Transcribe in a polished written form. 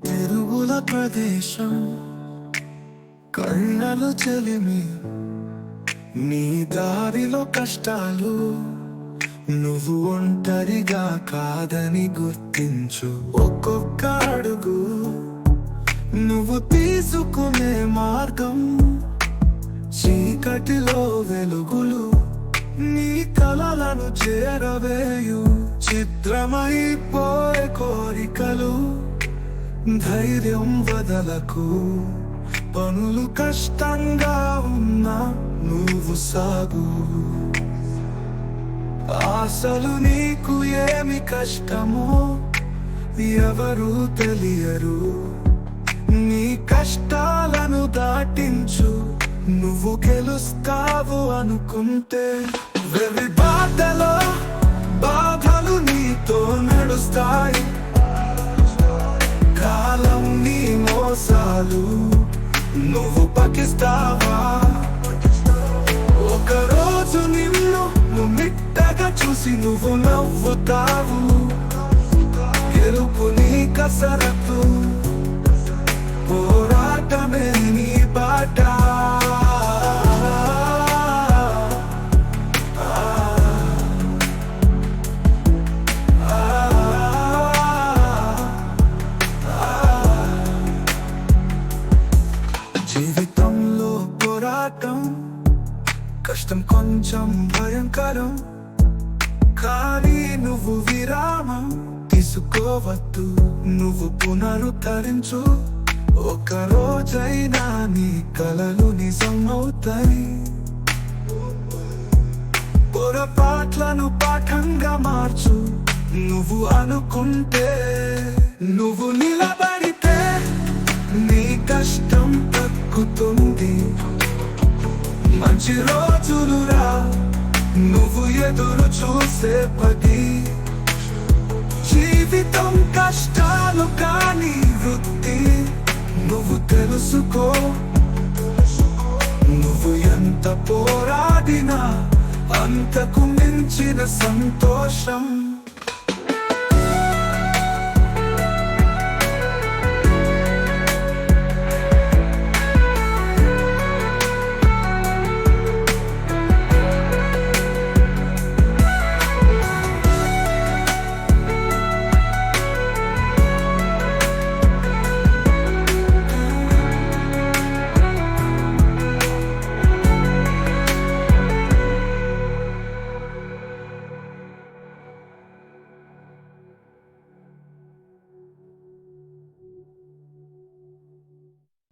తిరుగుల ప్రదేశం కళ్ళలు చెలిమి నీ దారిలో కష్టాలు నువ్వు ఒంటరిగా కాదని గుర్తించు ఒక్కొక్క అడుగు నువ్వు తీసుకునే మార్గం చీకటిలో వెలుగులు నీ కలలను చేరవేయు చిత్రమైపోయే కోరికలు ధైర్యం వదలకు పనులు కష్టంగా ఉన్నా నువ్వు సాగు ఆశలు నీకు ఏమి కష్టమో ఎవరు తెలియరు నీ కష్టాలను దాటించు నువ్వు గెలుస్తావు అనుకుంటే వెర్రి బాధలో బాధలు నీతో నడుస్తాయి కాలం నీ మోసాలు నువ్వు పకిస్తావా ఒకరోజు నిన్ను మిట్టగా చూసి నువ్వు నవ్వుతావు గెలుపు నీ కసరత్తు పోరాటమే నీ బాట జీవితంలో పోరాటం కష్టం కొంచెం భయంకరం కానీ నువ్వు విరామం తీసుకోవద్దు నువ్వు పునరుద్ధరించు ఒక రోజైనా నీ కలలు నిజమవుతాయి పొరపాట్లను పాఠంగా మార్చు నువ్వు అనుకుంటే నువ్వు నిలబడితే నీ కష్టం తగ్గుతుంది మంచి రోజులురా నువ్వు ఎదురు చూసేపటి జీవితం కష్టాలు కానీ వృత్తి నువ్వు తెలుసుకో నువ్వు ఎంత పోరాడినా అంతకు మించిన సంతోషం